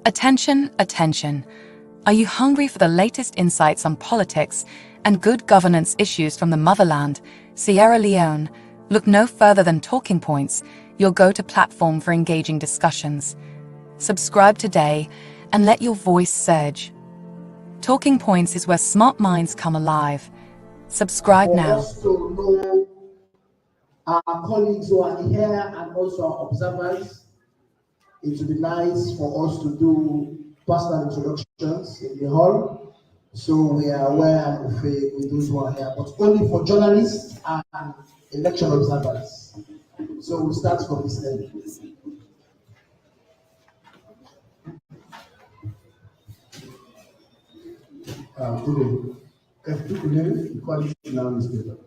Attention, attention. Are you hungry for the latest insights on politics and good governance issues from the motherland, Sierra Leone? Look no further than Talking Points, your go-to platform for engaging discussions. Subscribe today and let your voice surge. Talking Points is where smart minds come alive. Subscribe now. For us to know our colleagues who are here and also our observers, it would be nice for us to do personal introductions in the hall. So we are aware with those who are here, but only for journalists and election observers. So we'll start from this end. Today, equality now newspaper.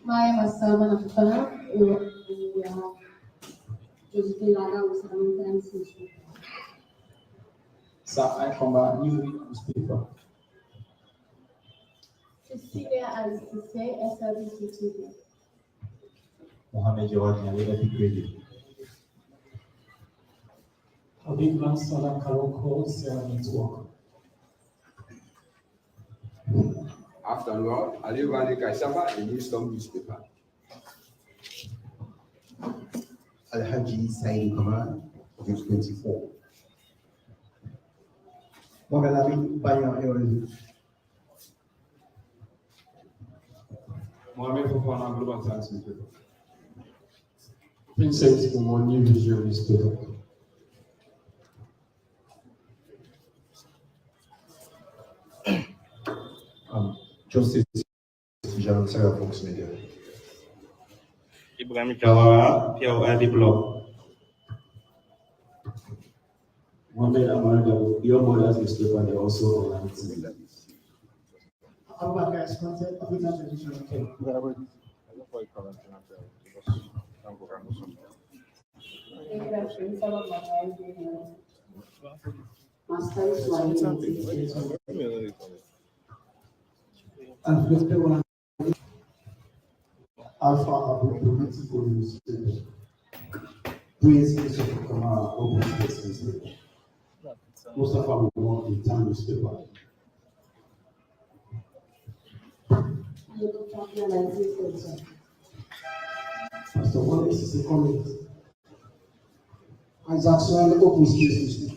My Salman Afghana, Sir, I from a new newspaper. Cecilia as to say SLBC TV. Mohamed Jawad Epic Radio. Habib Mansala Karoko Network. Afternoon, Aliwani Kaisama, the New Storm newspaper. Alhaji Said Kamal, News 24. Mogalami Bayan Eolu. Mohamed Fofana, Global Times newspaper. Princess Komon New Vision newspaper. Justice Jean Sarah Fox Media. Ibrahim Kawara, Pierre Adiblo. Mohamed Amaraga, Your Mothers newspaper, they also online. Abubakar is content of the tradition. Alpha Abu newspaper. Praise Bishop Kamara, Open Space newspaper. Mustafa Wong, the Town newspaper. Pastor, what is the comment? Isaac Swell, Open Space newspaper.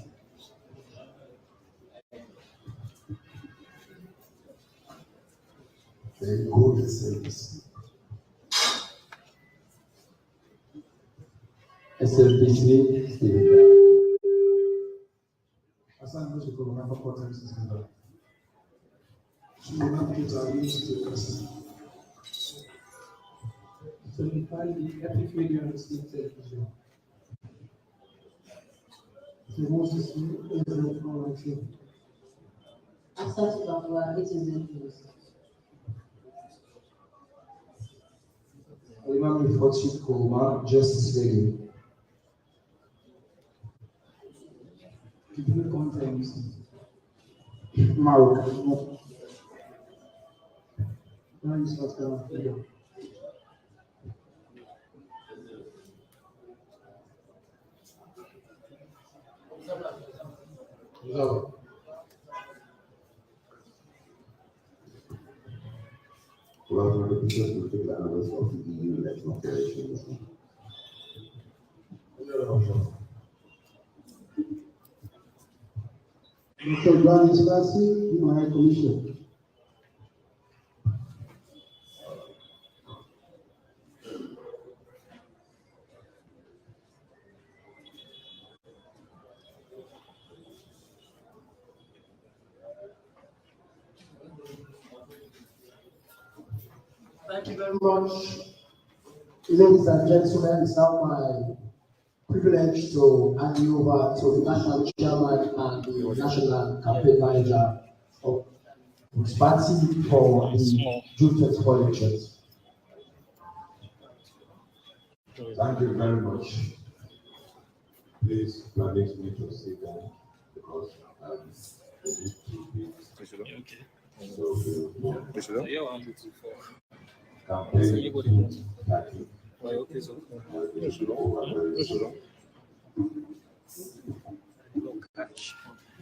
Very good service. SLPC Steve. Hassan knows the government for quarters is better. So we have to get our news to the person. So we find the Epic Radio and State Television. So most is the Access to our citizen news. Remember before Chief Koma, Justice Radio. people content. Maroc. Nice, what's going on? No. Well, the pictures will take the analysis of the EU election operations. Mr. Brown is passing, Human Rights Commission. Thank you very much. Ladies and gentlemen, it's now my privilege to hand you over to the national chairman and the national campaign manager of the party for the June 24 elections. Thank you very much. Please permit me to sit down. because we need to be so campaign 230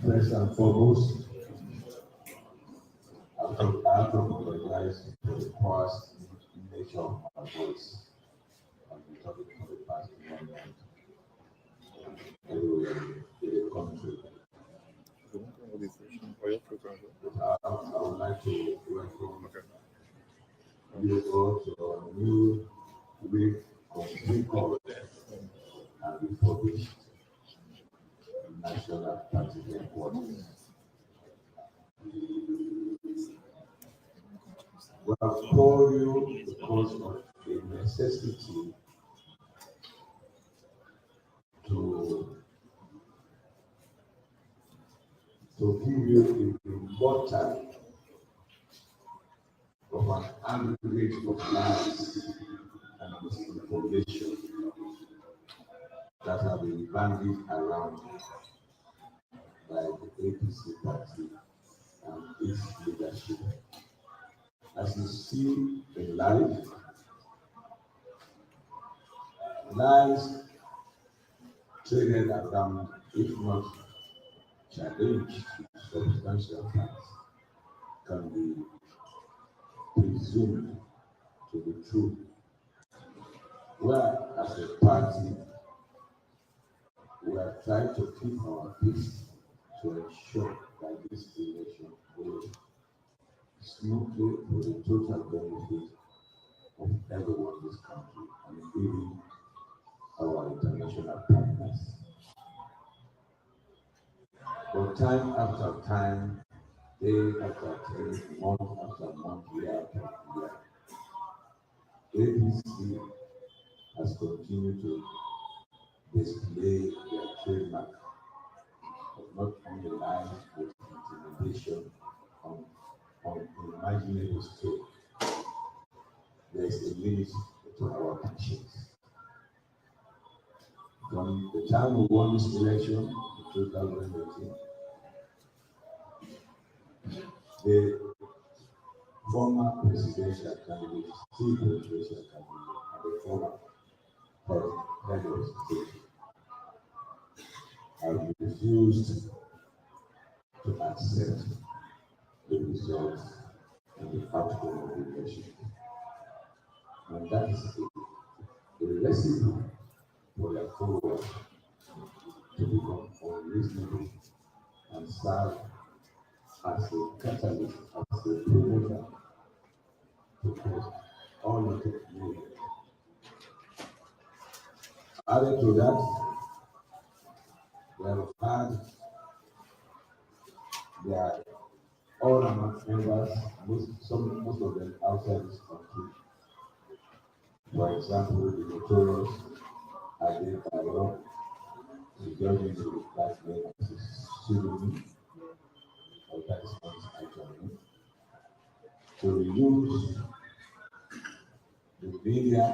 First and foremost, I have to apologize for the past nature of my voice. I've been talking for the past 1 month. Everywhere in the country. But I would like to welcome you all to our new week of recall and refurbished National Party headquarters. We have called you because of the necessity to give you the importance of an aggregate of lies and misinformation that have been bandied around by the APC party and its leadership. As you see in life, lies traded around, if not challenged with substantial facts, can be presumed to be true. Where, as a party, we are trying to keep our peace to ensure that this election goes smoothly for the total benefit of everyone in this country and including our international partners. But time after time, day after day, month after month, year after year, APC has continued to display their trademark of not only lying but intimidation on unimaginable scale. There is a limit to our patience. From the time we won this election in 2018, the former presidential candidate, still presidential candidate, and the former head of state have refused to accept the results and the outcome of the election. And that is a recipe for their followers to become unreasonable and serve as a catalyst, as a promoter to cause all of the movement. Added to that, we have had their all our members, most of them outside this country. For example, the notorious Ade Tayo, the judge in the black man as a pseudonym, or that is not actually, to use the media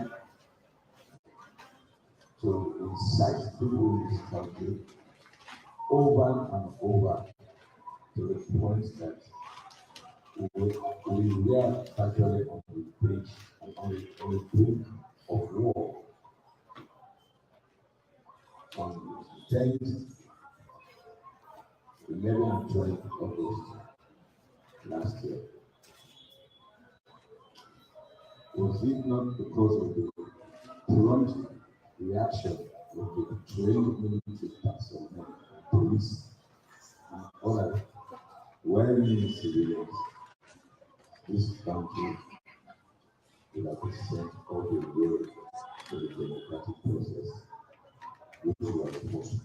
to incite people in this country over and over to the point that we were actually on the bridge and on the brink of war on 10th, 11 and 12 August last year. Was it not because of the prompt reaction of the trained military personnel, police, and other well-meaning civilians, this country will have sent all the way to the democratic process, which we are supposed to do,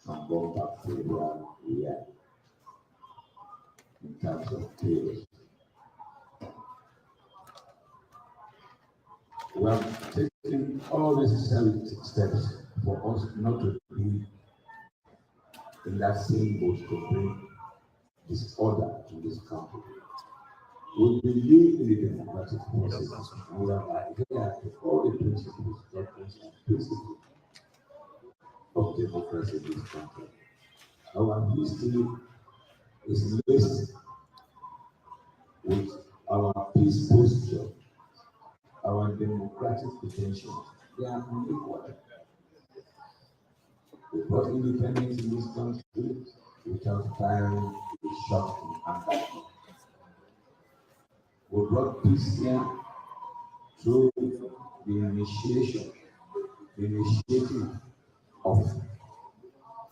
and go back to where we are in terms of chaos. We have taken all necessary steps for us not to be in that same boat to bring disorder to this country. We believe in the democratic process and we have adhered to all the principles, doctrines, and principles of democracy in this country. Our history is laced with our peace posture, our democratic potential. They are unequal. We brought independence in this country without firing a shot in anger. We brought peace here through the initiative of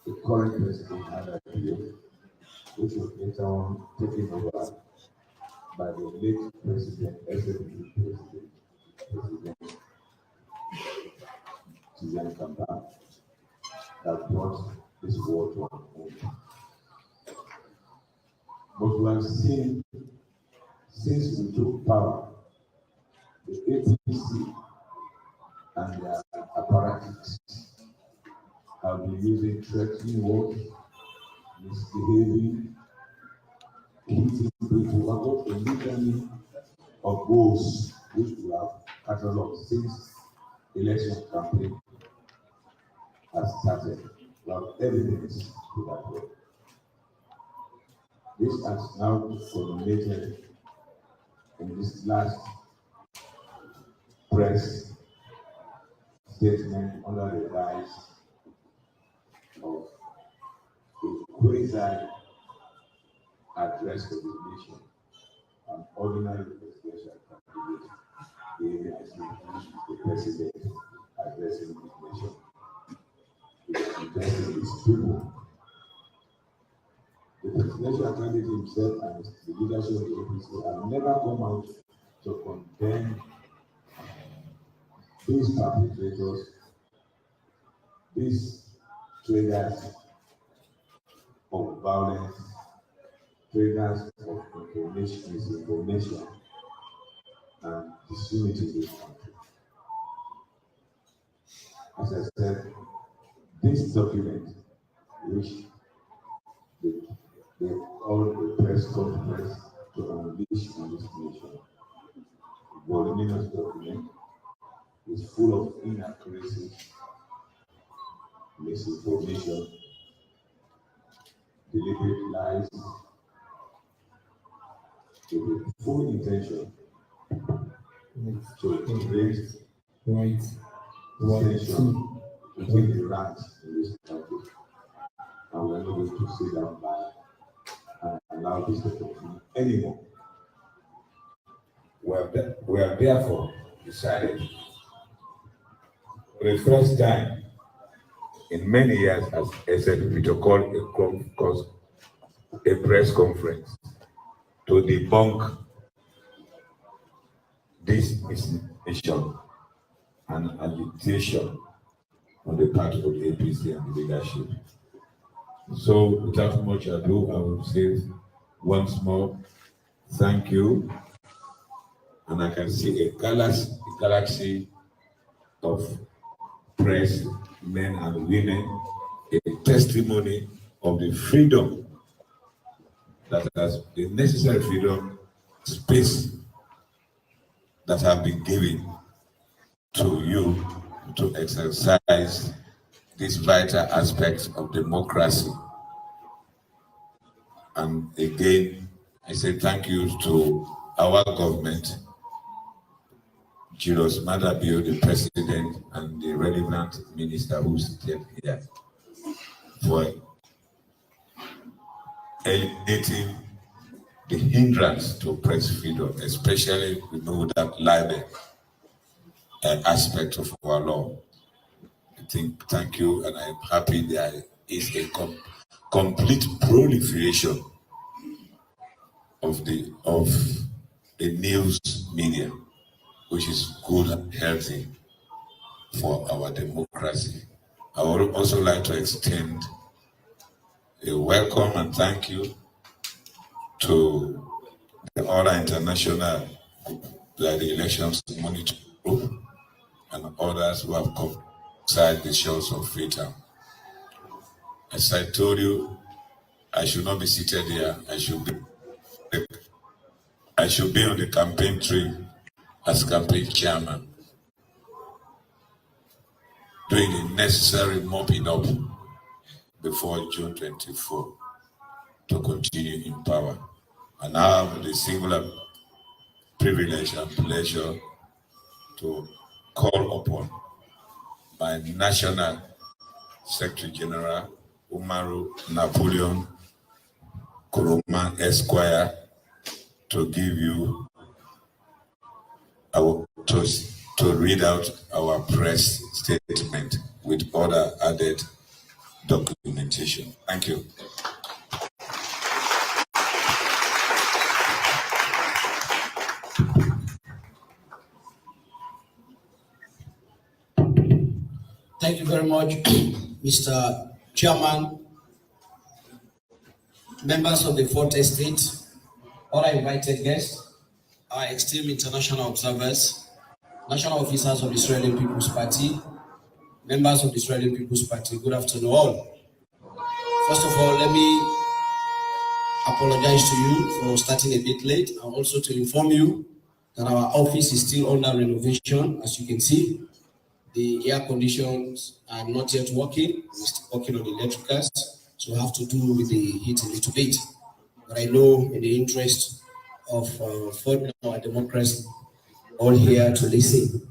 the current president, which was later on taken over by the late president, President Suzanne Kamba, that brought this war to an end. But we have seen, since we took power, the APC and their apparatus have been using threatening words, misbehaving, hitting people about a litany of woes which we have catalogued since election campaign has started. We have evidence to that work. This has now culminated in this last press statement under the guise of a quasi address to the nation, an ordinary presidential candidate, the president addressing the nation, addressing his people. The presidential candidate himself and the leadership of the APC have never come out to condemn these perpetrators, these traders of violence, traders of information, misinformation, and disunity in this country. As I said, this document, which they call a press conference to unleash on this nation, voluminous document, is full of inaccuracies, misinformation, deliberate lies, with the full intention to raise tension between the ranks in this country. And we're not going to sit down by and allow this to continue anymore. We have therefore decided for the first time in many years as Slpp to call a press conference to debunk this misinformation and agitation on the part of the APC and the leadership. So without much ado, I will say once more, thank you. And I can see a galaxy of press, men and women, a testimony of the freedom that has the necessary freedom, space that have been given to you to exercise these vital aspects of democracy. And again, I say thank you to our government, Julius Madabio, the president, and the relevant minister who's here for eliminating the hindrance to press freedom, especially we know that libel aspect of our law. I think, thank you, and I'm happy there is a complete proliferation of the news media, which is good and healthy for our democracy. I would also like to extend a welcome and thank you to the other international, like the Elections Monitoring Group and others who have come inside the shores of freedom. As I told you, I should not be seated here. I should be on the campaign trail as campaign chairman, doing the necessary mopping up before June 24 to continue in power. And I have the singular privilege and pleasure to call upon my National Secretary General, Umaru Napoleon Kuruma Esquire, to give you to read out our press statement with other added documentation. Thank you. Thank you very much, Mr. Chairman, members of the Fourth Estate, other invited guests, our esteemed international observers, national officers of the Israeli People's Party, members of the Israeli People's Party. Good afternoon all. First of all, let me apologize to you for starting a bit late, and also to inform you that our office is still under renovation. As you can see, the air conditions are not yet working. We're still working on the electricals, so we have to do with the heat a little bit. But I know in the interest of furthering our democracy, all here to listen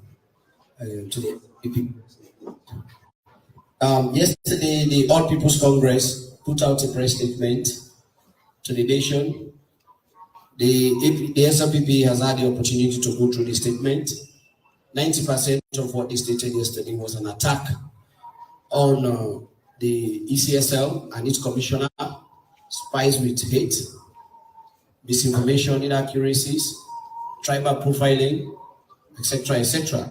to the people. Yesterday, the All People's Congress put out a press statement to the nation. The SLPP has had the opportunity to go through the statement. 90% of what they stated yesterday was an attack on the ECSL and its commissioner, spies with hate, misinformation, inaccuracies, tribal profiling, etc., etc.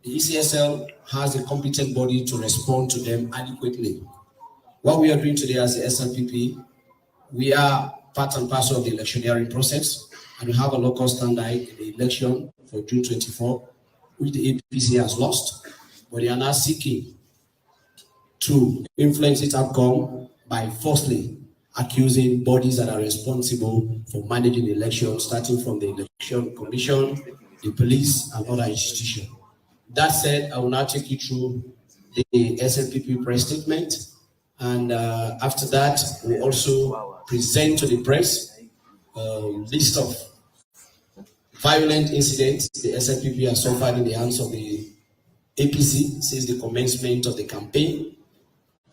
The ECSL has a competent body to respond to them adequately. What we are doing today as the SLPP, we are part and parcel of the electioneering process, and we have a local standard in the election for June 24, which the APC has lost, but they are now seeking to influence its outcome by falsely accusing bodies that are responsible for managing the election, starting from the Election Commission, the police, and other institutions. That said, I will now take you through the SLPP press statement, and after that, we'll also present to the press a list of violent incidents the SLPP has suffered in the hands of the APC since the commencement of the campaign.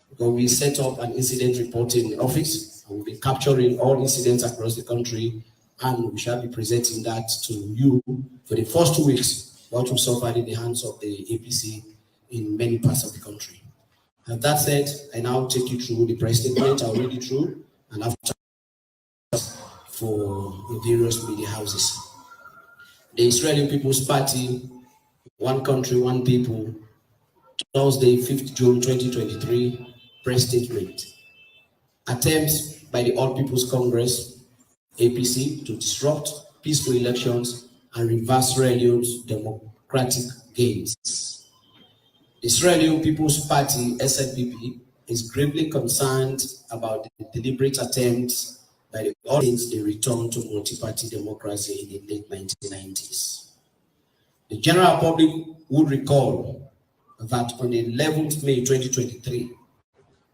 Because we set up an incident reporting office, and we'll be capturing all incidents across the country, and we shall be presenting that to you for the first 2 weeks, what we suffered in the hands of the APC in many parts of the country. And that said, I now take you through the press statement. I'll read it through, and after for the various media houses. The Israeli People's Party, one country, one people, Thursday, 5th June 2023, press statement. Attempts by the All People's Congress, APC, to disrupt peaceful elections and reverse Sierra Leone's democratic gains. The Israeli People's Party, SLPP, is gravely concerned about the deliberate attempts by the audience they return to multi-party democracy in the late 1990s. The general public would recall that on the 11th May 2023,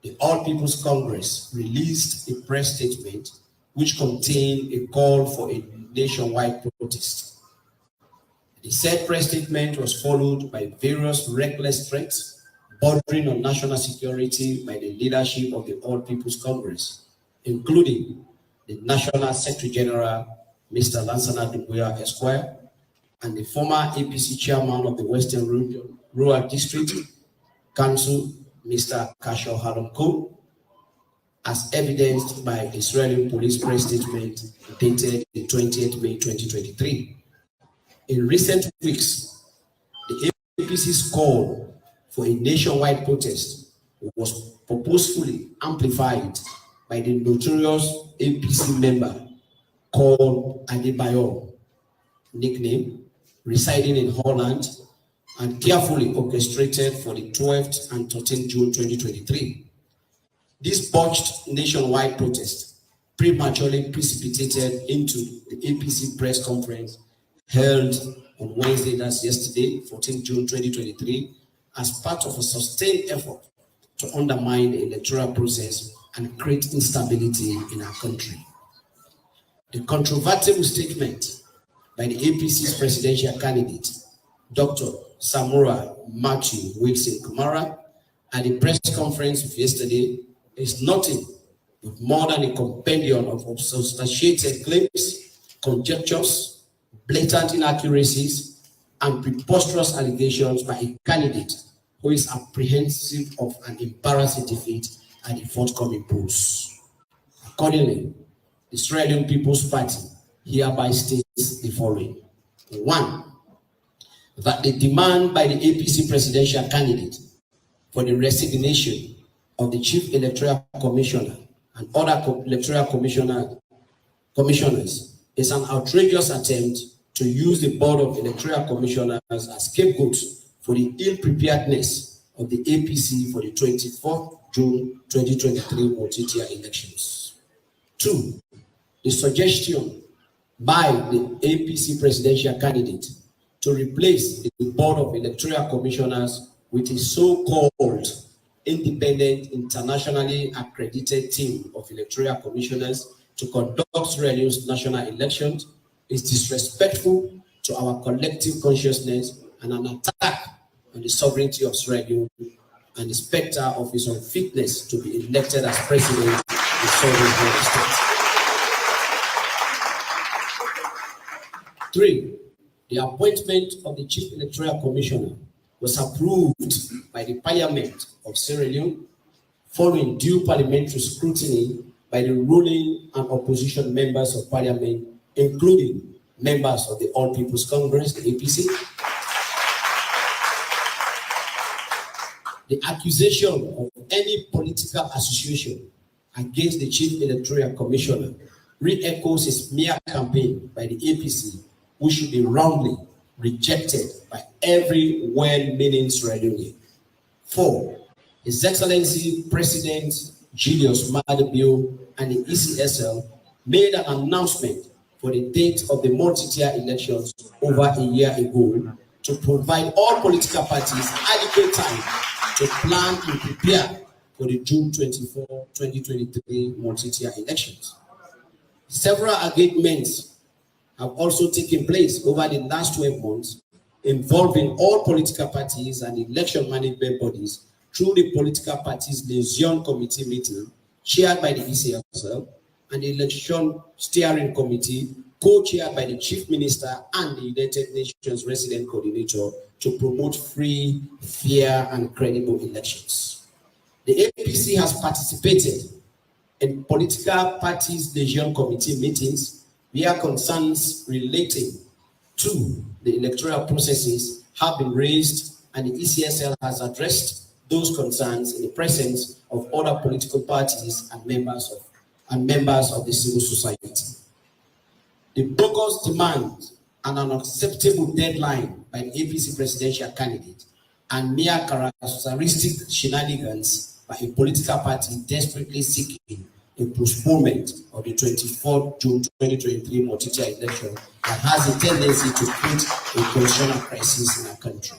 the All People's Congress released a press statement which contained a call for a nationwide protest. The said press statement was followed by various reckless threats bordering on national security by the leadership of the All People's Congress, including the National Secretary General, Mr. Lansana Dubuya Esquire, and the former APC chairman of the Western Rural District Council, Mr. Kasho Halomko, as evidenced by Israeli police press statement dated the 20th May 2023. In recent weeks, the APC's call for a nationwide protest was purposefully amplified by the notorious APC member called Adebayo, nickname, residing in Holland, and carefully orchestrated for the 12th and 13th June 2023. This botched nationwide protest prematurely precipitated into the APC press conference held on Wednesday, that's yesterday, 14th June 2023, as part of a sustained effort to undermine the electoral process and create instability in our country. The controversial statement by the APC's presidential candidate, Dr. Samura Matthew Wilson Kamara, at the press conference of yesterday is nothing but more than a compendium of unsubstantiated claims, conjectures, blatant inaccuracies, and preposterous allegations by a candidate who is apprehensive of an embarrassing defeat at the forthcoming polls. Accordingly, the Australian People's Party hereby states the following. 1. That the demand by the APC presidential candidate for the resignation of the Chief Electoral Commissioner and other electoral commissioners is an outrageous attempt to use the Board of Electoral Commissioners as scapegoats for the ill-preparedness of the APC for the 24th June 2023 multi-tier elections. 2. The suggestion by the APC presidential candidate to replace the Board of Electoral Commissioners with a so-called independent, internationally accredited team of electoral commissioners to conduct Sierra Leone's national elections is disrespectful to our collective consciousness and an attack on the sovereignty of Sierra Leone and the specter of his unfitness to be elected as president of the sovereign state. 3. The appointment of the Chief Electoral Commissioner was approved by the Parliament of Sierra Leone following due parliamentary scrutiny by the ruling and opposition members of Parliament, including members of the All People's Congress, the APC. The accusation of any political association against the Chief Electoral Commissioner re-echoes a smear campaign by the APC, which should be roundly rejected by every well-meaning Sierra Leonean. 4. His Excellency President Julius Maada Bio and the ECSL made an announcement for the date of the multi-tier elections over a year ago to provide all political parties adequate time to plan and prepare for the June 24, 2023 multi-tier elections. Several engagements have also taken place over the last 12 months involving all political parties and election management bodies through the political parties liaison committee meeting chaired by the ECSL and the election steering committee co-chaired by the chief minister and the United Nations resident coordinator to promote free, fair, and credible elections. The APC has participated in political parties liaison committee meetings where concerns relating to the electoral processes have been raised, and the ECSL has addressed those concerns in the presence of other political parties and members of the civil society. The bogus demand and an unacceptable deadline by the APC presidential candidate and mere characteristic shenanigans by a political party desperately seeking a postponement of the 24th June 2023 multi-tier election that has a tendency to create a constitutional crisis in our country.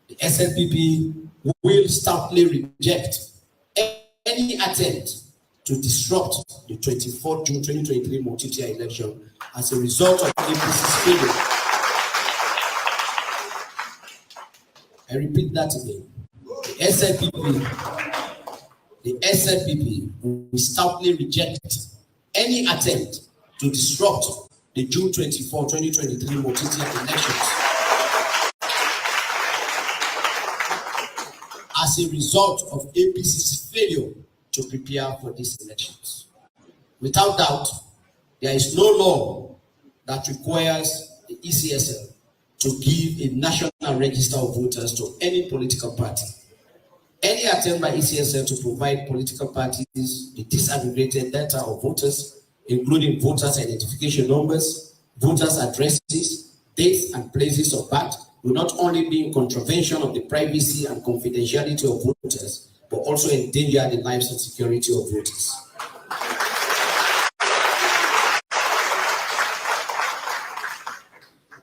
The Slpp will stoutly reject any attempt to disrupt the 24th June 2023 multi-tier election as a result of APC's failure. I repeat that again. The SLPP will stoutly reject any attempt to disrupt the June 24, 2023 multi-tier elections as a result of APC's failure to prepare for these elections. Without doubt, there is no law that requires the ECSL to give a national register of voters to any political party. Any attempt by ECSL to provide political parties the disaggregated data of voters, including voters' identification numbers, voters' addresses, dates and places of birth, will not only be in contravention of the privacy and confidentiality of voters, but also endanger the lives and security of voters.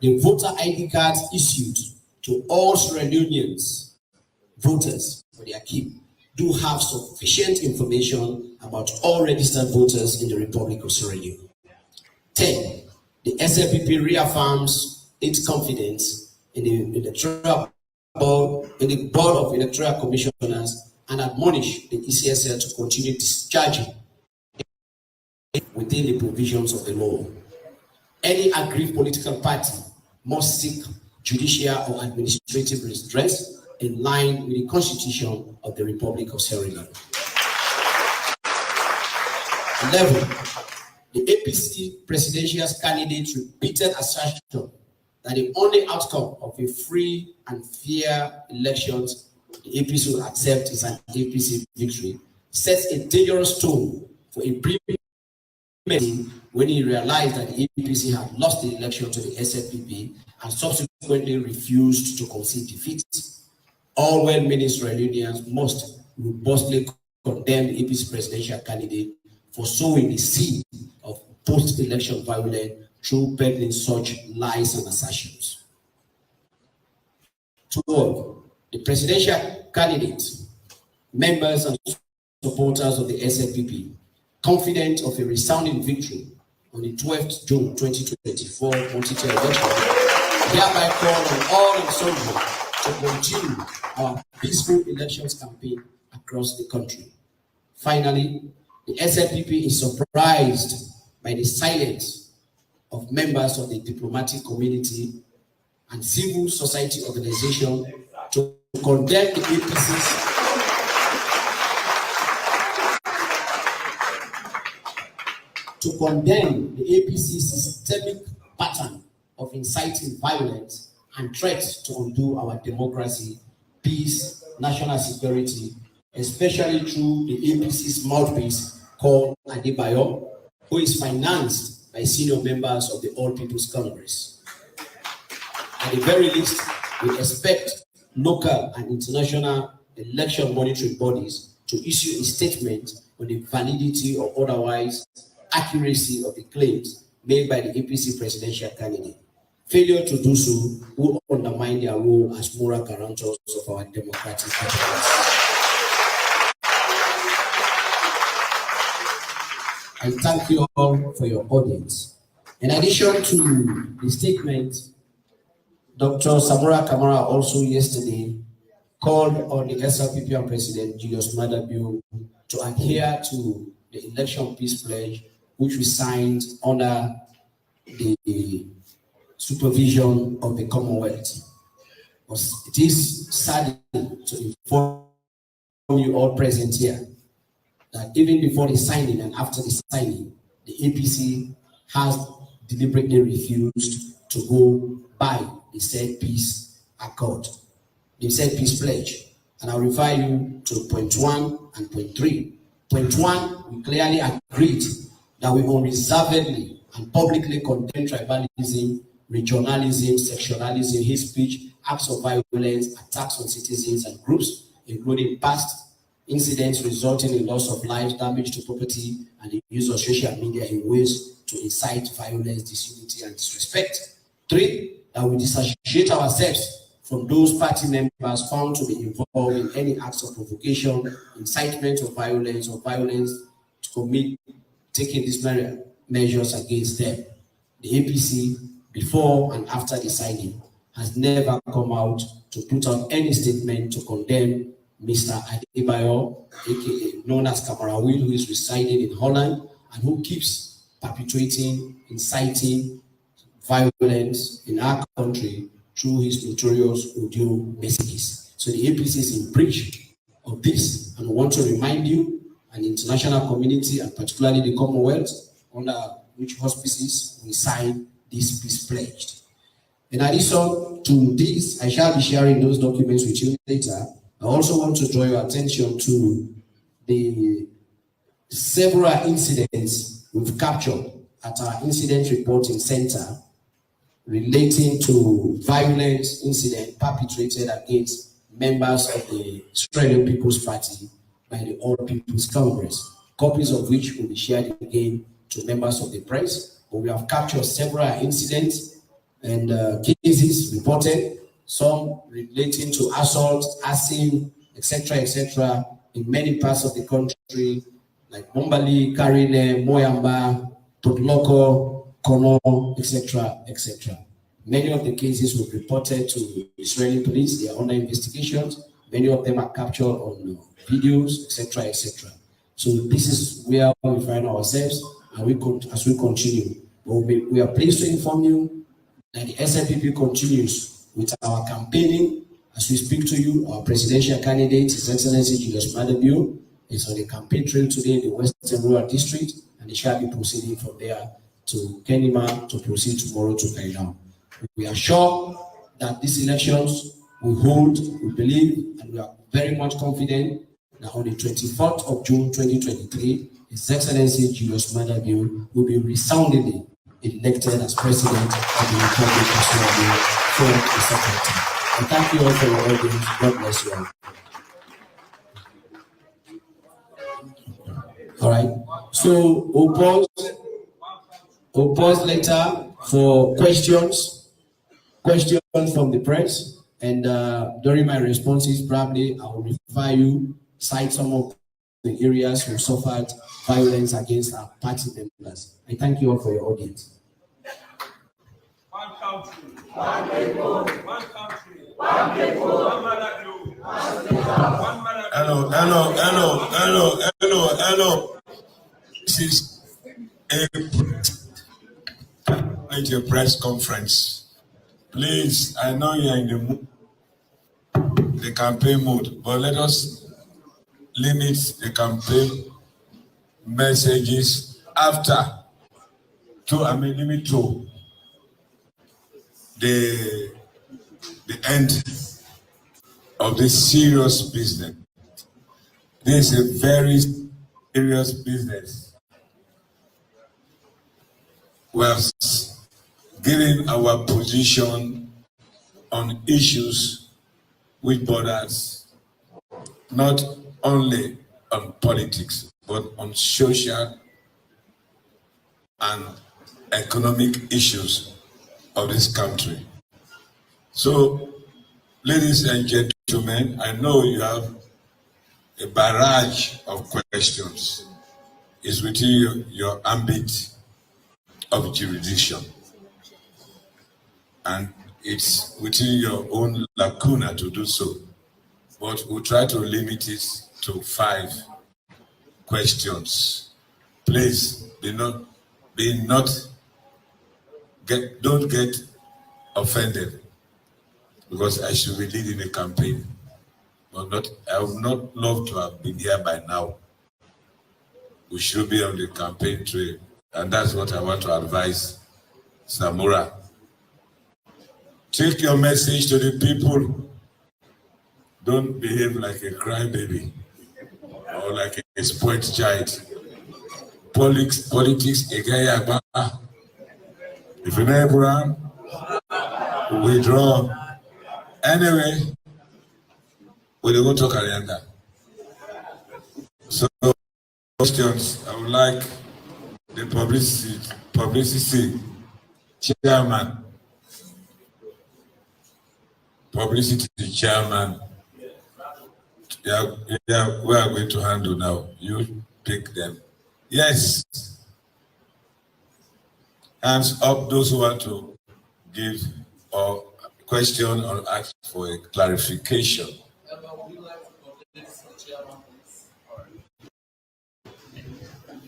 The voter ID cards issued to all Sierra Leoneans voters for their keep do have sufficient information about all registered voters in the Republic of Sierra Leone. 10. The SLPP reaffirms its confidence in the Board of Electoral Commissioners and admonish the ECSL to continue discharging within the provisions of the law. Any aggrieved political party must seek judicial or administrative redress in line with the Constitution of the Republic of Sierra Leone. 11. The APC presidential candidate's repeated assertion that the only outcome of a free and fair elections the APC will accept is an APC victory sets a dangerous tone for a when he realized that the APC had lost the election to the SLPP and subsequently refused to concede defeat. All well-meaning Israelians must robustly condemn the APC presidential candidate for sowing the seed of post-election violence through peddling such lies and assertions. 12. The presidential candidate, members and supporters of the SLPP, confident of a resounding victory on the 12th June 2024 multi-tier election, hereby call on all and sundry to continue our peaceful elections campaign across the country. Finally, the SLPP is surprised by the silence of members of the diplomatic community and civil society organizations to condemn the APC's systemic pattern of inciting violence and threats to undo our democracy, peace, national security, especially through the APC's mouthpiece called Adebayo, who is financed by senior members of the All People's Congress. At the very least, we expect local and international election monitoring bodies to issue a statement on the validity or otherwise accuracy of the claims made by the APC presidential candidate. Failure to do so will undermine their role as moral guarantors of our democratic governance. I thank you all for your audience. In addition to the statement, Dr. Samura Kamara also yesterday called on the SLPP and President Julius Madabio to adhere to the election peace pledge, which we signed under the supervision of the Commonwealth. It is sad to inform you all present here that even before the signing and after the signing, the APC has deliberately refused to go by the said peace accord, the said peace pledge. And I'll refer you to point 1 and point 3. Point 1, we clearly agreed that we unreservedly and publicly condemn tribalism, regionalism, sectionalism, hate speech, acts of violence, attacks on citizens and groups, including past incidents resulting in loss of lives, damage to property, and the use of social media in ways to incite violence, disunity, and disrespect. 3, that we disassociate ourselves from those party members found to be involved in any acts of provocation, incitement of violence, or violence to commit, taking these measures against them. The APC, before and after the signing, has never come out to put out any statement to condemn Mr. Adebayo, aka known as Kamara Will, who is residing in Holland and who keeps perpetuating, inciting violence in our country through his notorious audio messages. So the APC is in breach of this, and we want to remind you and the international community, and particularly the Commonwealth, under which auspices we signed this peace pledge. In addition to this, I shall be sharing those documents with you later. I also want to draw your attention to the several incidents we've captured at our incident reporting center relating to violence incident perpetrated against members of the Australian People's Party by the All People's Congress, copies of which will be shared again to members of the press. But we have captured several incidents and cases reported, some relating to assault, arson, etc., in many parts of the country, like Mombali, Karine, Moyamba, Potloko, Kono, etc., etc. Many of the cases were reported to Israeli police. They are under investigations. Many of them are captured on videos, etc., etc. So this is where we find ourselves, and as we continue. We are pleased to inform you that the SLPP continues with our campaigning. As we speak to you, our presidential candidate, His Excellency Julius Madabio, is on the campaign trail today in the Western Rural District, and he shall be proceeding from there to Kenima to proceed tomorrow to Kainam. We are sure that these elections will hold, we believe, and we are very much confident that on the 24th of June 2023, His Excellency Julius Madabio will be resoundingly elected as President of the Republic of Senegal for the second time. And thank you all for your audience. God bless you all. All right. So we'll pause later for questions from the press, and during my responses, probably I will refer you, cite some of the areas who suffered violence against our party members. I thank you all for your audience. One country, one people, one country, one people, one mother glue, one mother. Hello. This is a press conference. Please, I know you're in the campaign mode, but let us limit the campaign messages after limit to the end of this serious business. This is a very serious business. We have given our position on issues which borders not only on politics, but on social and economic issues of this country. So, ladies and gentlemen, I know you have a barrage of questions. It's within your ambit of jurisdiction, and it's within your own lacuna to do so. But we'll try to limit it to 5 questions. Please don't get offended, because I should be leading a campaign. But I would not love to have been here by now. We should be on the campaign trail, and that's what I want to advise Samura. Take your message to the people. Don't behave like a crybaby or like a spoiled child. Politics, if you know Abraham, withdraw. Anyway, we don't talk Arianda. So, questions, I would like the publicity chairman. Yeah, we are going to handle now. You pick them. Yes. Hands up, those who want to give a question or ask for a clarification.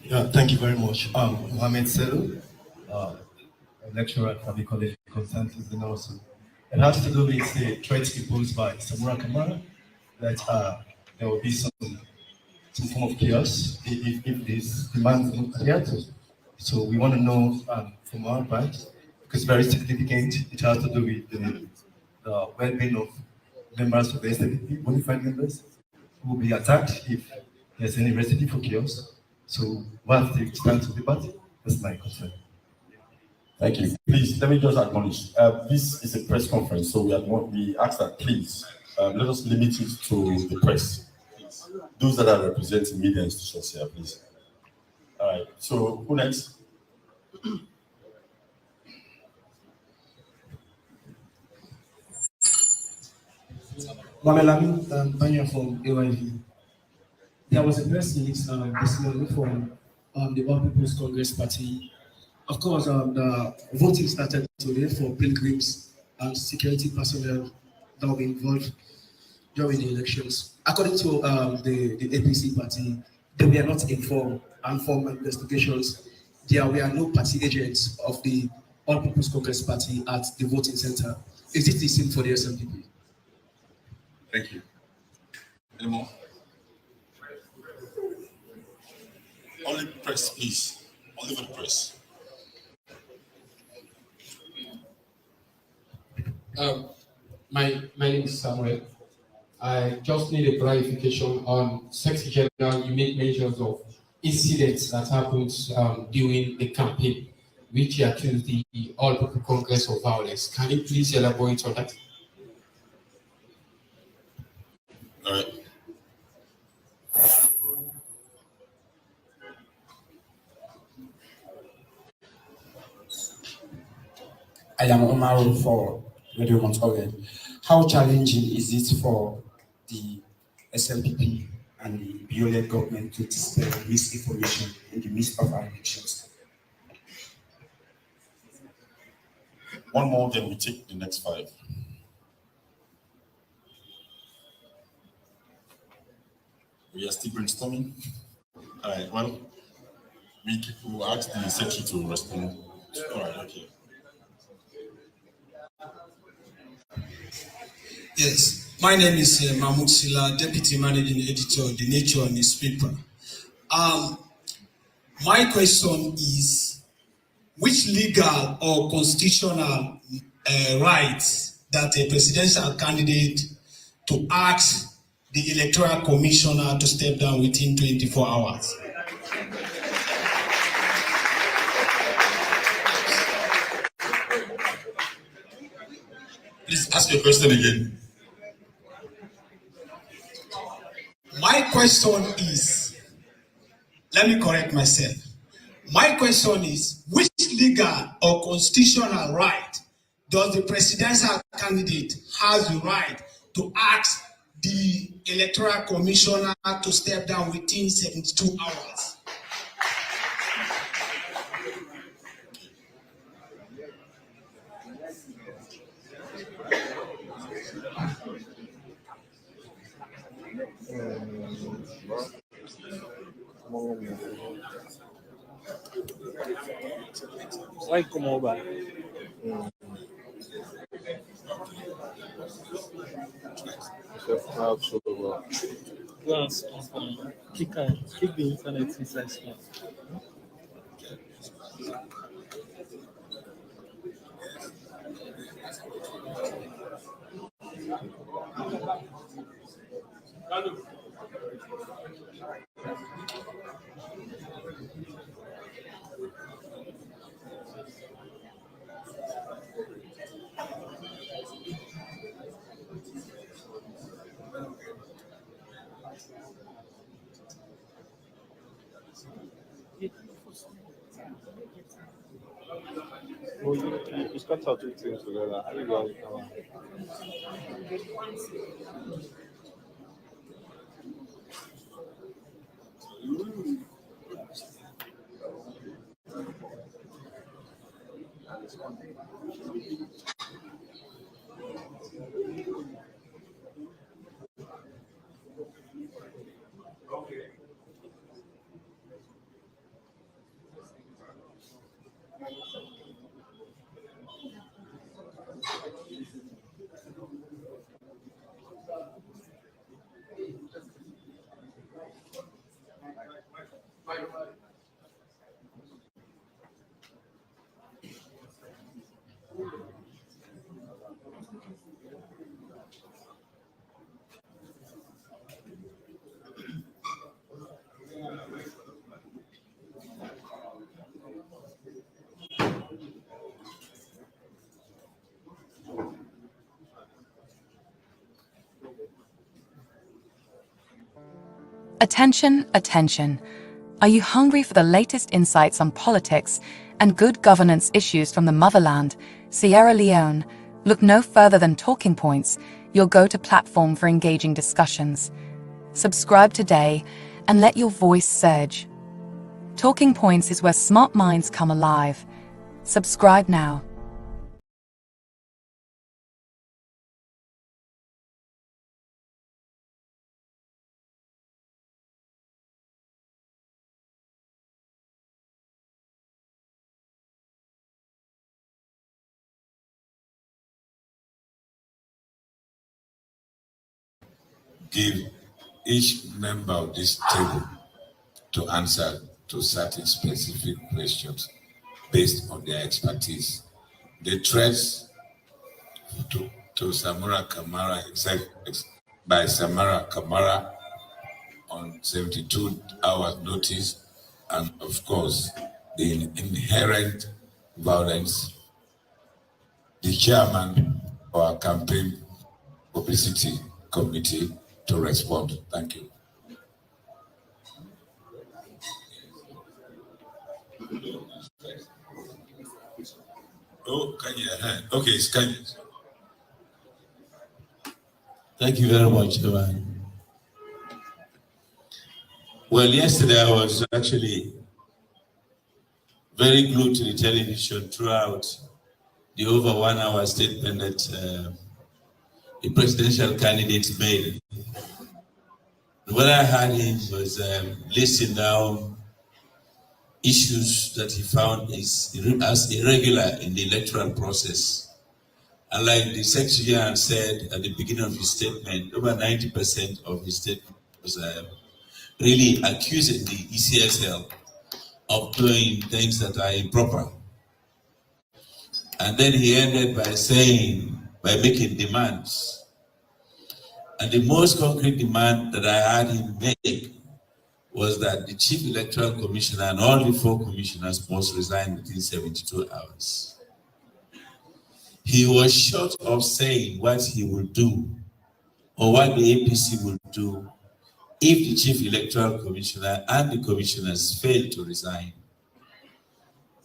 Yeah, thank you very much. Mohamed Selu, lecturer at Public College of Consensus and also. It has to do with the threats imposed by Samura Kamara that there will be some form of chaos if these demands are not adhered to. So we want to know from our part, because it's very significant, it has to do with the well-being of members of the SLP, bonafide members, who will be attacked if there's any recipe for chaos. So what's the stance of the party? That's my concern. Thank you. Please, let me just acknowledge, this is a press conference, so we ask that please, let us limit it to the press. Those that are representing media institutions here, please. All right, so who next? Mamelami Panya from AYV. there was a press release this morning from the All People's Congress Party. Of course, the voting started today for pilgrims and security personnel that will be involved during the elections. According to the APC party, they were not informed, and from investigations, there were no party agents of the All People's Congress Party at the voting center. Is it the same for the SLPP? Thank you. Any more? Only press, please. Only for the press. My name is Samura. I just need a clarification on Secretary General. You made mentions of incidents that happened during the campaign, which you accused the All People Congress of violence. Can you please elaborate on that? All right. I am Omaro for Radio Montoya. How challenging is it for the SLPP and the Biolek government to dispel misinformation in the midst of our elections? One more, then we take the next 5. We are still brainstorming. All right, well, we will ask the secretary to respond. All right, okay. Yes, my name is Mahmoud Sila, Deputy Managing Editor of the Nature newspaper. My question is, which legal or constitutional rights that a presidential candidate to ask the Electoral Commissioner to step down within 24 hours? Please ask your question again. My question is, let me correct myself. My question is, which legal or constitutional right does the presidential candidate have the right to ask the Electoral Commissioner to step down within 72 hours? Why come over? Once, click the internet inside screen. Well, you start out two things together. I think you Attention, attention. Are you hungry for the latest insights on politics and good governance issues from the motherland, Sierra Leone? Look no further than Talking Points, your go-to platform for engaging discussions. Subscribe today and let your voice surge. Talking Points is where smart minds come alive. Subscribe now. Give each member of this table to answer to certain specific questions based on their expertise. The threats to Samura Kamara by Samura Kamara on 72 hours notice, and of course the inherent violence. The chairman of our campaign publicity committee to respond. Thank you. Oh, Kanye. Okay, it's Kanye. Thank you very much, Evan. Well, yesterday I was actually very glued to the television throughout the over 1 hour statement that the presidential candidate made. What I heard him was listing down issues that he found as irregular in the electoral process. And like the Secretary said at the beginning of his statement, over 90% of his statement was really accusing the ECSL of doing things that are improper. And then he ended by making demands. And the most concrete demand that I heard him make was that the Chief Electoral Commissioner and all the 4 commissioners must resign within 72 hours. He was short of saying what he would do or what the APC would do if the Chief Electoral Commissioner and the commissioners failed to resign.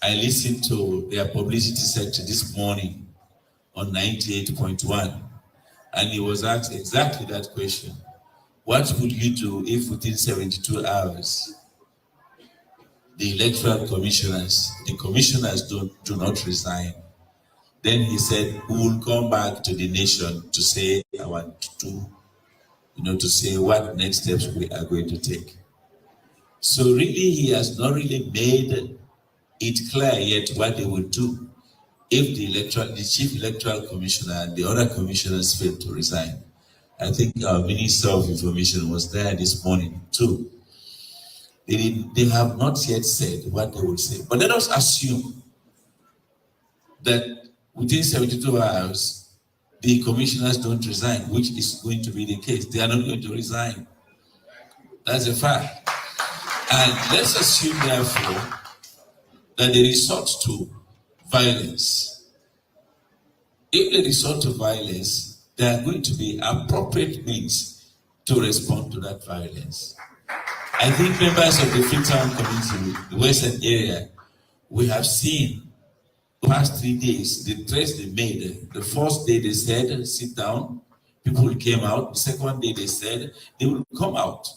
I listened to their publicity sector this morning on 98.1, and he was asked exactly that question. What would you do if within 72 hours the electoral commissioners, the commissioners do not resign? Then he said, we will come back to the nation to say to say what next steps we are going to take. So really, he has not really made it clear yet what they will do if the Chief Electoral Commissioner and the other commissioners fail to resign. I think our Minister of Information was there this morning too. They have not yet said what they will say. But let us assume that within 72 hours, the commissioners don't resign, which is going to be the case. They are not going to resign. That's a fact. And let's assume, therefore, that they resort to violence. If they resort to violence, there are going to be appropriate means to respond to that violence. I think members of the Freetown community, the Western area, we have seen the past 3 days, the threats they made. The first day they said, sit down, people came out. The second day they said, they will come out.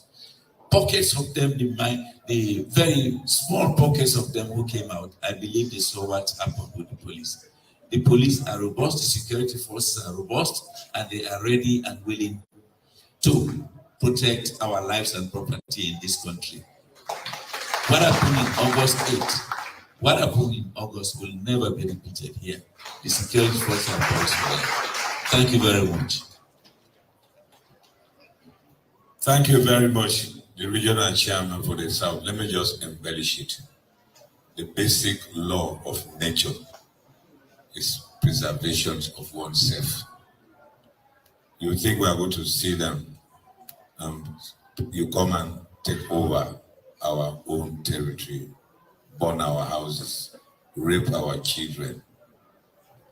Pockets of them, the very small pockets of them who came out, I believe they saw what happened with the police. The police are robust, the security forces are robust, and they are ready and willing to protect our lives and property in this country. What happened in August 8th, what happened in August will never be repeated here. The security forces are poised for it. Thank you very much. Thank you very much, the regional chairman for the South. Let me just embellish it. The basic law of nature is preservation of oneself. You think we are going to see them, you come and take over our own territory, burn our houses, rape our children,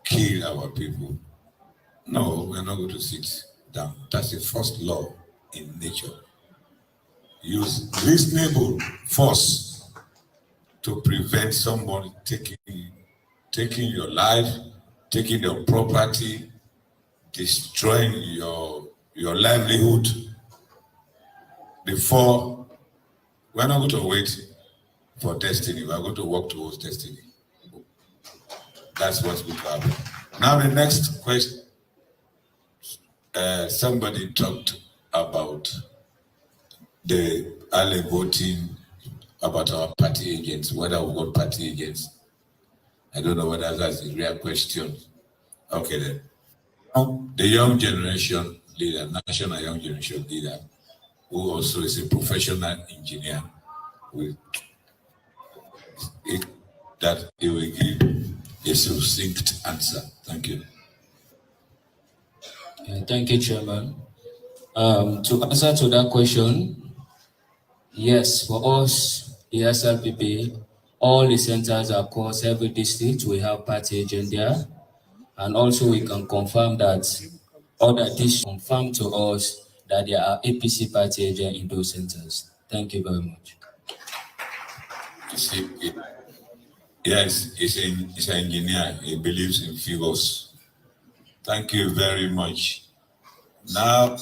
kill our people. No, we're not going to sit down. That's the first law in nature. Use reasonable force to prevent somebody taking your life, taking your property, destroying your livelihood before We're not going to wait for destiny. We're going to work towards destiny. That's what's going to happen. Now the next question. Somebody talked about the early voting, about our party agents, whether we got party agents. I don't know whether that's a real question. Okay then. The young generation leader, national young generation leader, who also is a professional engineer, will that he will give a succinct answer. Thank you. Thank you, Chairman. To answer to that question, yes, for us, the SLPP, all the centers across every district, we have party agent there. And also we can confirm that other districts confirm to us that there are APC party agents in those centers. Thank you very much. Yes, he's an engineer. He believes in figures. Thank you very much. Now,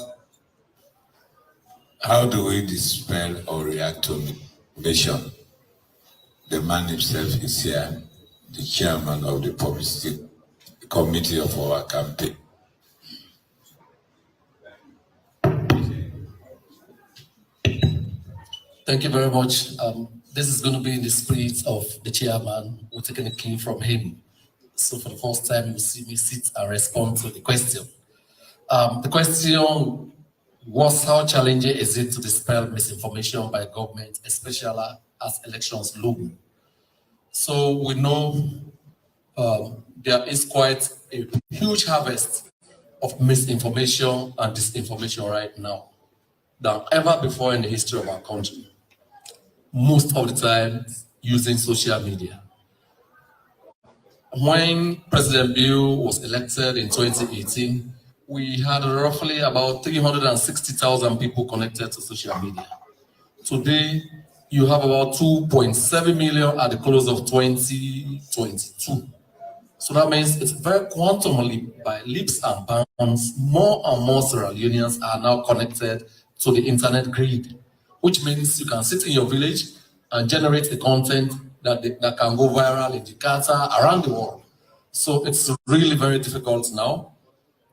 how do we dispel or react to misinformation? The man himself is here, the chairman of the publicity committee of our campaign. Thank you very much. This is going to be in the spirit of the chairman. We're taking a cue from him. So for the first time, you see me sit and respond to the question. The question was, how challenging is it to dispel misinformation by government, especially as elections loom? So we know there is quite a huge harvest of misinformation and disinformation right now than ever before in the history of our country. Most of the time using social media. When President Bill was elected in 2018, we had roughly about 360,000 people connected to social media. Today, you have about 2.7 million at the close of 2022. So that means it's very quantumly, by leaps and bounds, more and more Sierra Leoneans are now connected to the internet grid, which means you can sit in your village and generate the content that can go viral in Jakarta, around the world. So it's really very difficult now.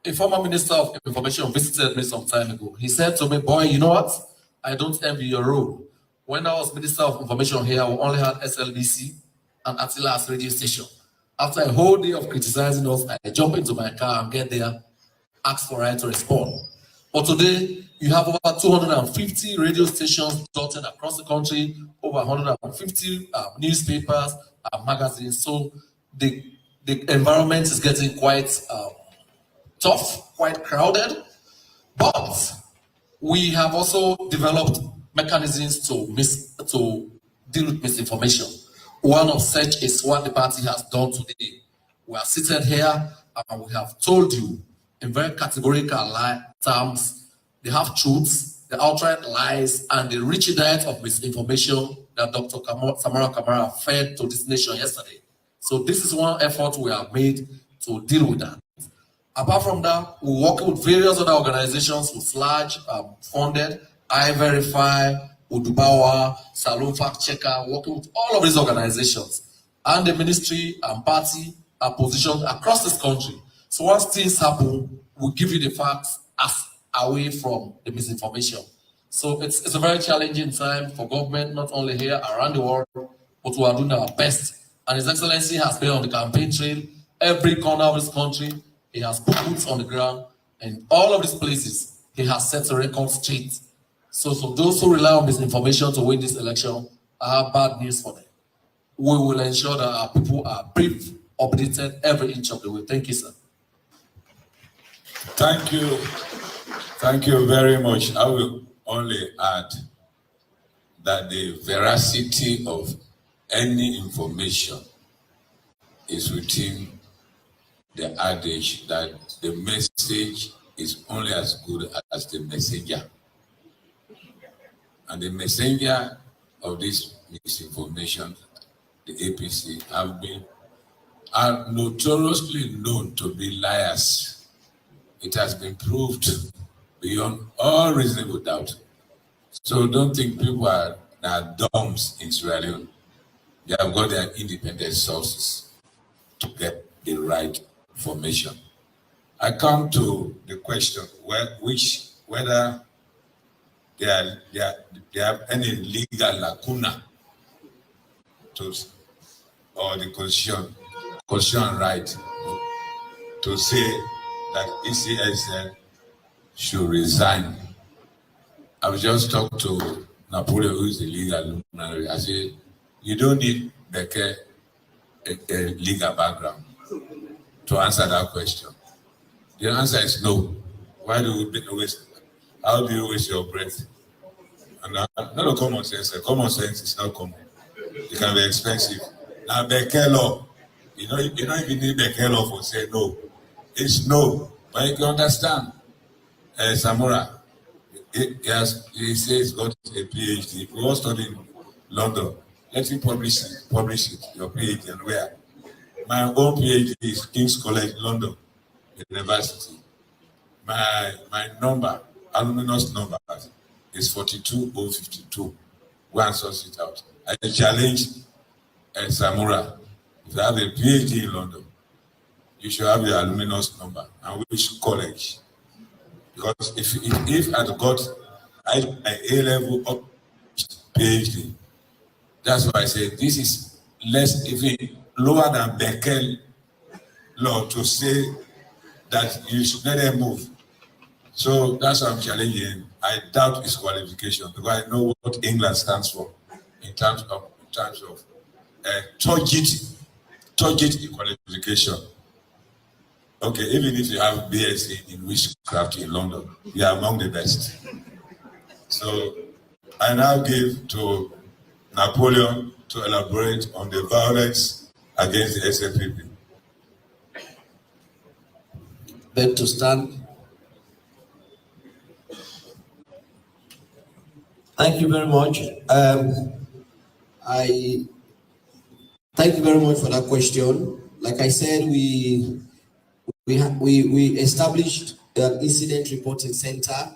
A former Minister of Information visited me some time ago. He said to me, boy, you know what? I don't envy your role. When I was Minister of Information here, we only had SLBC and Atila's radio station. After a whole day of criticizing us, I jump into my car and get there, ask for right to respond. But today, you have over 250 radio stations dotted across the country, over 150 newspapers and magazines. So the environment is getting quite tough, quite crowded. But we have also developed mechanisms to deal with misinformation. One of such is what the party has done today. We are seated here and we have told you in very categorical terms, they have truths, the outright lies, and the rich diet of misinformation that Dr. Samura fed to this nation yesterday. So this is one effort we have made to deal with that. Apart from that, we work with various other organizations who's large, funded, iVerify, Udubawa, Salon Fact Checker, working with all of these organizations. And the ministry and party are positioned across this country. So once things happen, we give you the facts as away from the misinformation. So it's a very challenging time for government, not only here, around the world, but we are doing our best. And His Excellency has been on the campaign trail, every corner of this country. He has put boots on the ground, and all of these places, he has set a record straight. So for those who rely on misinformation to win this election, I have bad news for them. We will ensure that our people are briefed, updated every inch of the way. Thank you, sir. Thank you. Thank you very much. I will only add that the veracity of any information is within the adage that the message is only as good as the messenger. And the messenger of this misinformation, the APC, are notoriously known to be liars. It has been proved beyond all reasonable doubt. So don't think people are now DOMs in Sierra Leone. They have got their independent sources to get the right information. I come to the question whether they have any legal lacuna to, or the constitution right to say that ECSL should resign. I've just talked to Napoleon, who is the legal luminary. I say, you don't need a legal background to answer that question. The answer is no. Why do we waste? How do you waste your breath? And not a common sense. Common sense is not common. It can be expensive. Now, Beke law, you don't even need Beke law for say no. It's no. But you can understand. Samura, he says he's got a PhD. We all studied in London. Let him publish it, your PhD, and where? My own PhD is King's College, London University. My number, alumnus number, is 42052. Go and source it out. I challenge Samura. If you have a PhD in London, you should have your alumnus number and which college. Because if I'd got my A-level up PhD, that's why I say this is less, even lower than Beckel law to say that you should let them move. So that's why I'm challenging. I doubt his qualification because I know what England stands for in terms of turgid qualification. Okay, even if you have BSc in witchcraft in London, you are among the best. So I now give to Napoleon to elaborate on the violence against the SLPP. Beg to stand. Thank you very much. I thank you very much for that question. Like I said, we established an incident reporting center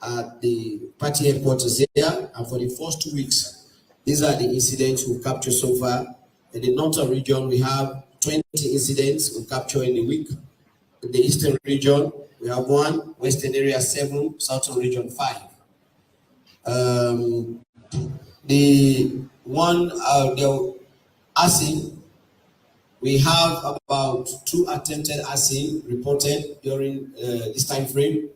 at the party headquarters here, and for the first 2 weeks, these are the incidents we've captured so far. In the northern region, we have 20 incidents we capture in a week. In the eastern region, we have 1, western area 7, southern region 5. The arson, we have about 2 attempted arson reported during this time frame.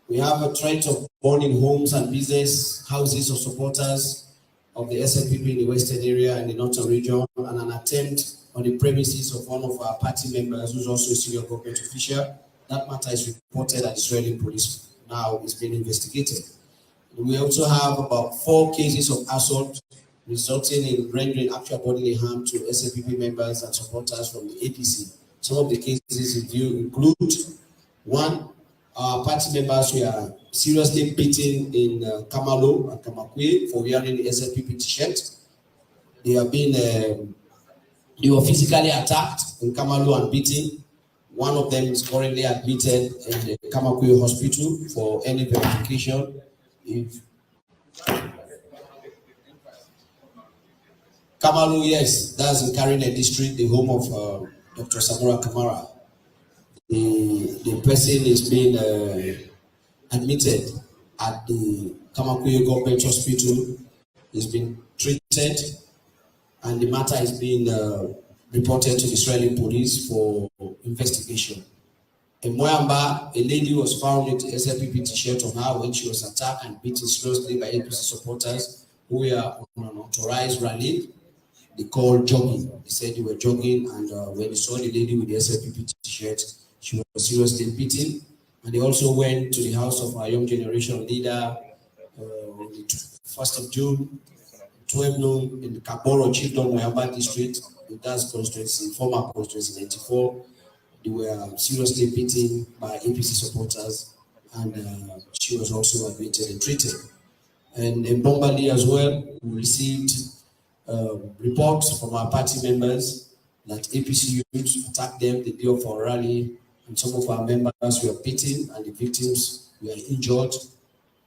We have a threat of burning homes and business houses of supporters of the SLPP in the western area and the northern region, and an attempt on the premises of one of our party members who's also a senior government official. That matter is reported at Israeli police. Now it's being investigated. We also have about 4 cases of assault resulting in rendering actual bodily harm to SLPP members and supporters from the APC. Some of the cases in view include 1, our party members were seriously beaten in Kamalo and Kamakwe for wearing the SLPP t-shirt. They were physically attacked in Kamalo and beaten. One of them is currently admitted in the Kamakwe hospital for any verification. Kamalo, yes, that's in Karine district, the home of Dr. Samura Kamara. The person is being admitted at the Kamakwe Government Hospital. He's been treated, and the matter is being reported to the Israeli police for investigation. In Moyamba, a lady was found with a SLPP t-shirt on her when she was attacked and beaten seriously by APC supporters who were on an authorized rally. They called jogging. They said they were jogging, and when they saw the lady with the SLPP t-shirt, she was seriously beaten. And they also went to the house of our young generation leader on the 1st of June, 12 noon, in the Kaboro Chiefdom Moyamba district. That's constituency, former constituency 94. They were seriously beaten by APC supporters, and she was also admitted and treated. And in Bombali as well, we received reports from our party members that APC youths attacked them the day of our rally, and some of our members were beaten, and the victims were injured,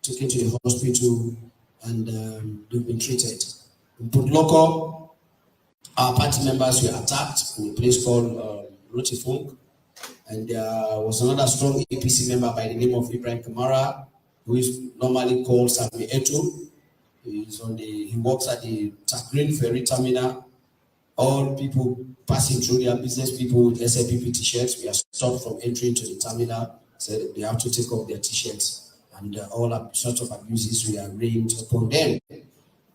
taken to the hospital, and they've been treated. In Putloko, our party members were attacked in a place called Rotifunk, and there was another strong APC member by the name of Ibrahim Kamara, who is normally called Sami Eto. He works at the Takrin Ferry Terminal. All people passing through, their business people with SLPP t-shirts, we are stopped from entering to the terminal, said they have to take off their t-shirts, and all sorts of abuses we are rained upon them.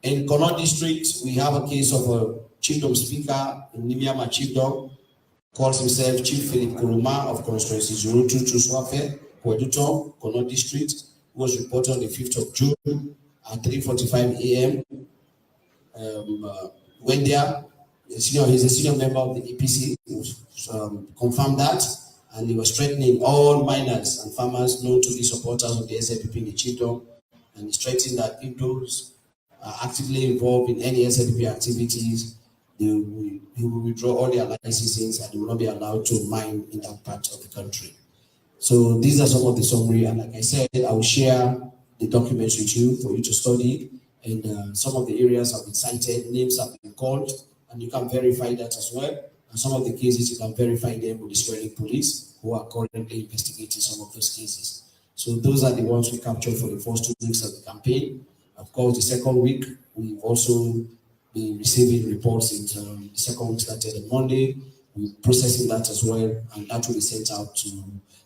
In Kono district, we have a case of a chiefdom speaker in Nimiama chiefdom, calls himself Chief Philip Kuruma of constituency 02 Swafe, Kwedutom, Kono district, who was reported on the 5th of June at 3:45 a.m. Went there. He's a senior member of the APC, confirmed that, and he was threatening all miners and farmers known to be supporters of the SLPP in the chiefdom, and he's threatening that if those are actively involved in any SLPP activities, he will withdraw all their licenses and they will not be allowed to mine in that part of the country. So these are some of the summary, and like I said, I will share the documents with you for you to study, and some of the areas have been cited, names have been called, and you can verify that as well. And some of the cases, you can verify them with the Israeli police, who are currently investigating some of those cases. So those are the ones we captured for the first 2 weeks of the campaign. Of course, the second week, we've also been receiving reports in the second week started on Monday. We're processing that as well, and that will be sent out to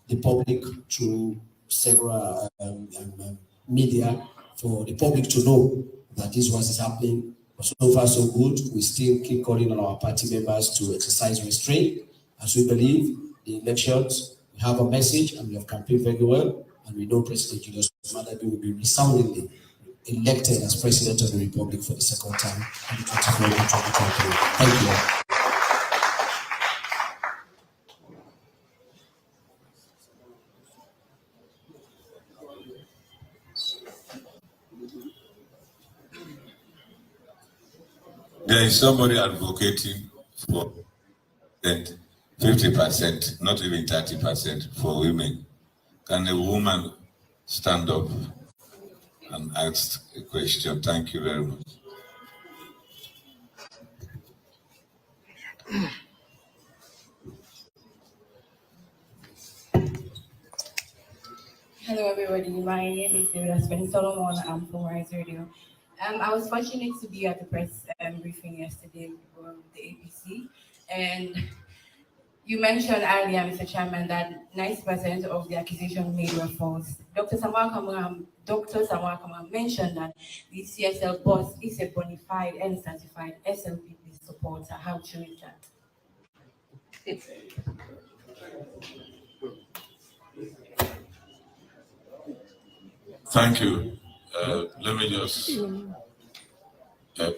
the public through several media for the public to know that this was happening. So far, so good. We still keep calling on our party members to exercise restraint, as we believe the elections, we have a message and we have campaigned very well, and we know President Julius Madadu will be resoundingly elected as President of the Republic for the second time in 2023. Thank you. There is somebody advocating for 50%, not even 30% for women. Can a woman stand up and ask a question? Thank you very much. Hello everybody, my name is David Solomon. I'm from Rise Radio. I was fortunate to be at the press briefing yesterday with the APC, and you mentioned earlier, Mr. Chairman, that 90% of the accusations made were false. Dr. Samura Kamara mentioned that the CSL boss is a bona fide and certified SLPP supporter. How true is that? Thank you. Let me just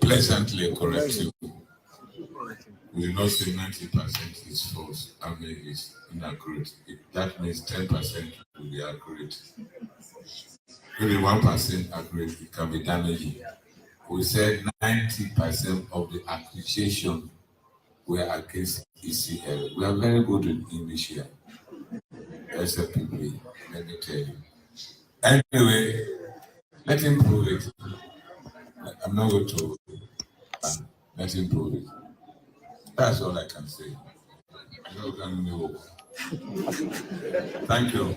pleasantly correct you. We did not say 90% is false. I mean, it's inaccurate. That means 10% will be accurate. Maybe 1% accurate, it can be damaging. We said 90% of the accusations were against ECL. We are very good in English here. SLPP, let me tell you. Anyway, let him prove it. I'm not going to let him prove it. That's all I can say. Thank you.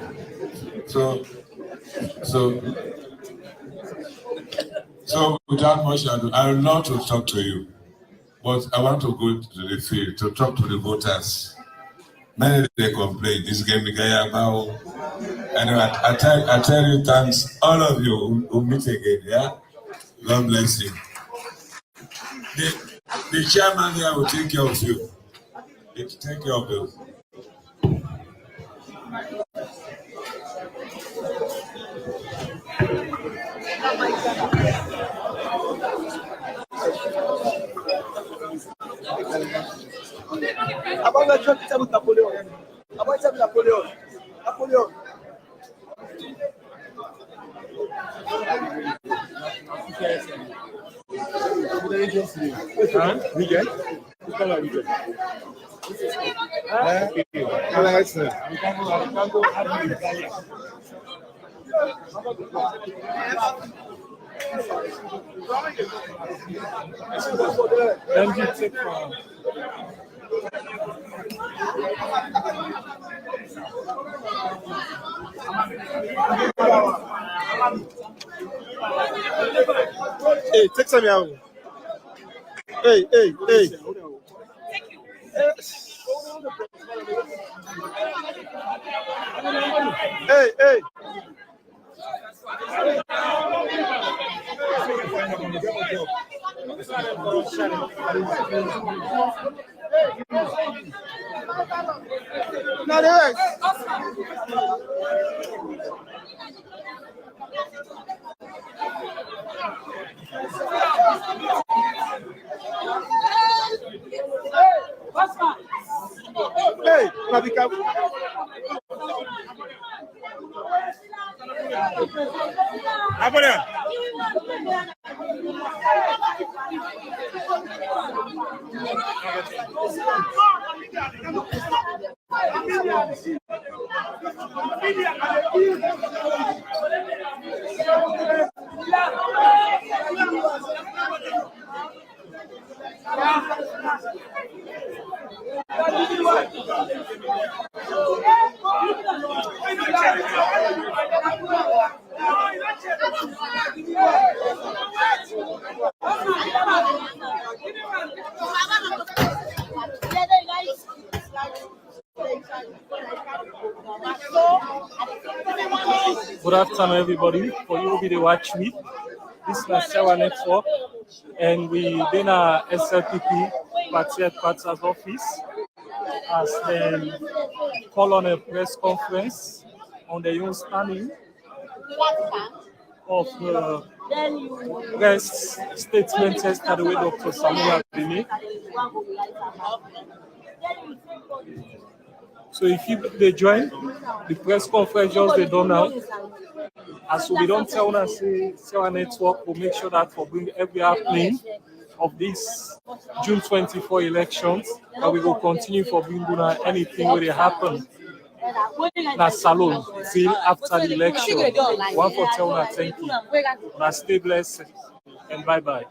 So without much ado, I would love to talk to you, but I want to go to the field to talk to the voters. Many they complain, this game the guy about. Anyway, I tell you thanks, all of you who meet again, yeah? God bless you. The chairman here will take care of you. He'll take care of you. take from. Hey, take some out. Hey. Hey. No, hey, Nabika. Good afternoon, everybody. For you who watch me, this is Samura Network, and we in our SLPP party headquarters office as they call on a press conference on the young standing of the press statement yesterday with Dr. Samura made. So if you they join the press conference just they done now. As we don't tell us say our network will make sure that for bring every happening of this June 24 elections that we will continue for bringing anything where they happen. Na salon till after the election. One for tell una thank you. Na stay blessed and bye bye.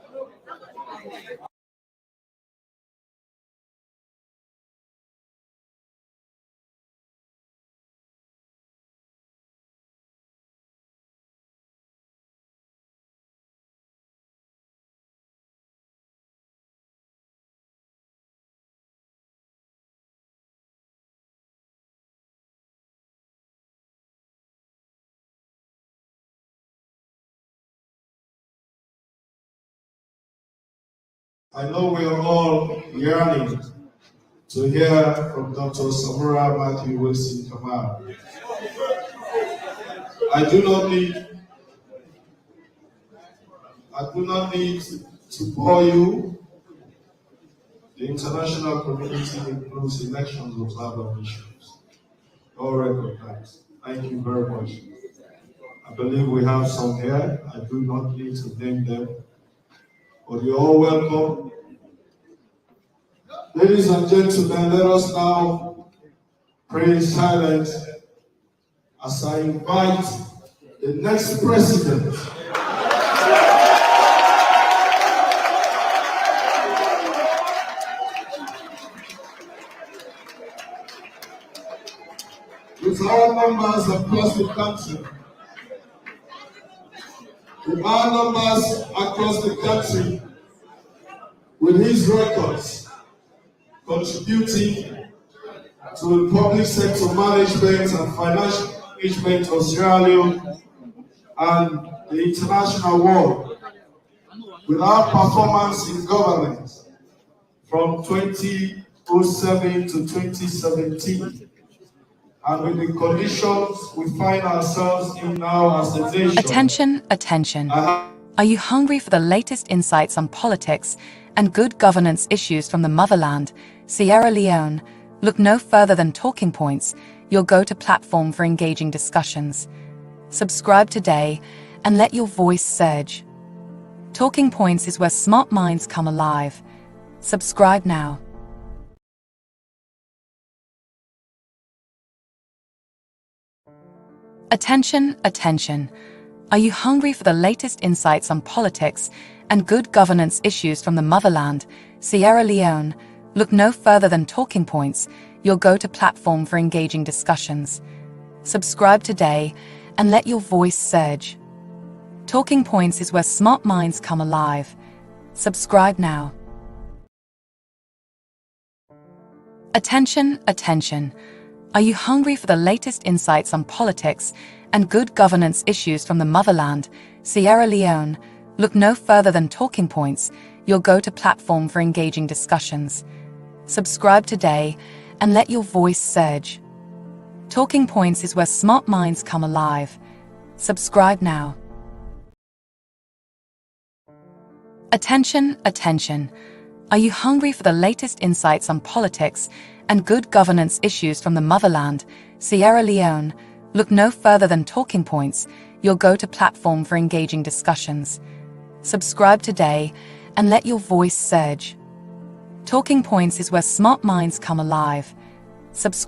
I know we are all yearning to hear from Dr. Samura Matthew Wilson Kamal. I do not need to bore you. The international community includes elections observer missions. All recognized. Thank you very much. I believe we have some here. I do not need to name them, but you're all welcome. Ladies and gentlemen, let us now pray in silence as I invite the next president. With our numbers across the country, with his records contributing to the public sector management and financial management of Sierra Leone and the international world, with our performance in governance from 2007 to 2017, and with the conditions we find ourselves in now as a nation. Attention. Are you hungry for the latest insights on politics and good governance issues from the motherland, Sierra Leone? Look no further than Talking Points, your go-to platform for engaging discussions. Subscribe today and let your voice surge. Talking Points is where smart minds come alive. Subscribe now. Attention. Are you hungry for the latest insights on politics and good governance issues from the motherland, Sierra Leone? Look no further than Talking Points, your go-to platform for engaging discussions. Subscribe today and let your voice surge. Talking Points is where smart minds come alive. Subscribe now. Attention, attention. Are you hungry for the latest insights on politics and good governance issues from the motherland, Sierra Leone? Look no further than Talking Points, your go-to platform for engaging discussions. Subscribe today and let your voice surge. Talking Points is where smart minds come alive. Subscribe now. Attention, attention. Are you hungry for the latest insights on politics and good governance issues from the motherland, Sierra Leone? Look no further than Talking Points, your go-to platform for engaging discussions. Subscribe today and let your voice surge. Talking Points is where smart minds come alive. Subscribe.